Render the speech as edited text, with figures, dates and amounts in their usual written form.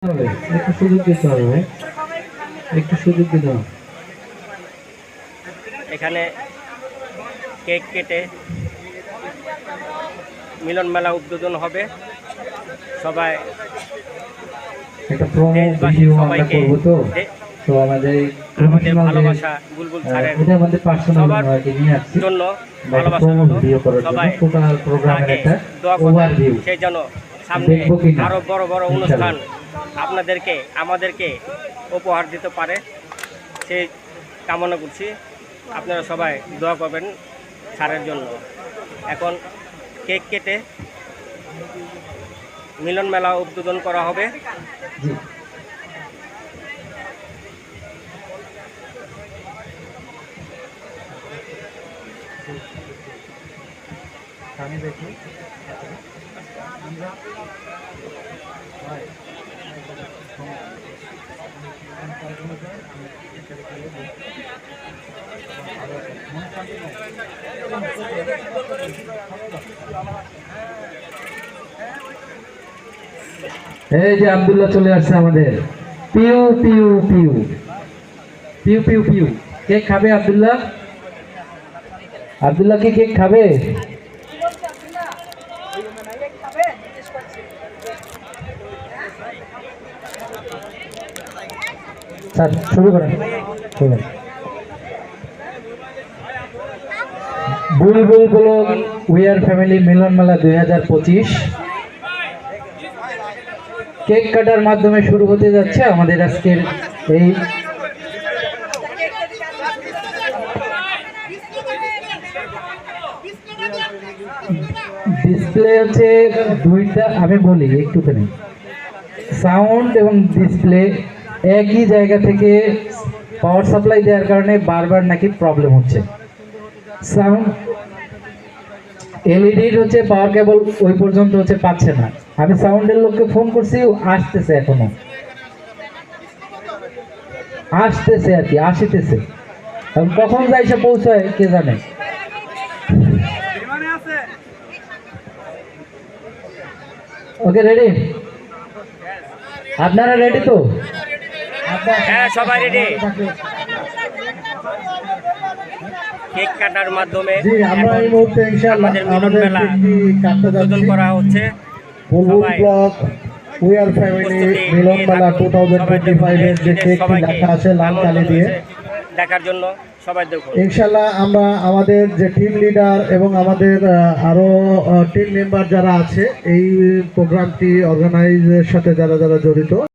একটু সুযোগ দিতে হবে, একটু সুযোগ দিতে হবে। এখানে কেক কেটে মিলন মেলা উদ্বোধন হবে। সবাই একটা প্রোমো ভিডিও আমরা করব, তো আমাদের ভালোবাসা বুলবুল স্যারের এটা আমাদের পার্সোনাল নিয়ে আসছি জন্য প্রোমো ভিডিও করার জন্য টোটাল প্রোগ্রামের একটা ওভারভিউ, সেই জন্য সামনে আরো বড় বড় অনুষ্ঠান আপনাদেরকে আমাদেরকে উপহার দিতে পারে সেই কামনা করছি। আপনারা সবাই দোয়া করবেন স্যারের জন্য। এখন কেক কেটে মিলন মেলা উদ্বোধন করা হবে। এই যে আব্দুল্লাহ চলে আসছে আমাদের। পিউ পিউ পিউ পিউ পিউ পিউ কেক খাবে আব্দুল্লাহ? আব্দুল্লাহ কি কেক খাবে? স্যার শুরু করেন। বুলবুল ব্লগ উই আর ফ্যামিলি মিলন মেলা 2025 কেক কাটার মাধ্যমে শুরু হতে যাচ্ছে আমাদের আজকের এই ডিসপ্লে হচ্ছে দুইটা। আমি বলি একটুখানি, সাউন্ড এবং ডিসপ্লে একই জায়গা থেকে পাওয়ার সাপ্লাই দেওয়ার কারণে বারবার নাকি প্রবলেম হচ্ছে। সাউন্ড এলইডির হচ্ছে পাওয়ার কেবল ওই পর্যন্ত হচ্ছে পাচ্ছে না। আমি সাউন্ডের লোককে ফোন করছি, আসতেছে, এখনো আসতেছে আর কি, আসিতেছে। কখন যাইছে পৌঁছায় কে জানে। ওকে, রেডি? আপনারা রেডি তো? হ্যাঁ, সবাই রেডি। কেক কাটার মাধ্যমে আমরা এই মুহূর্তে ইনশাআল্লাহ আমাদের উদ্বোধন করা হচ্ছে। বুলবুল ব্লগ উই আর ফ্যামিলি মিলন মেলা 2025 এর যে কেক লেখা আছে লাল কালি দিয়ে দেখার জন্য সবাই দেখুন। ইনশাআল্লাহ আমরা আমাদের যে টিম লিডার এবং আমাদের আরো টিম মেম্বার যারা আছে এই প্রোগ্রামটি অর্গানাইজের সাথে যারা যারা জড়িত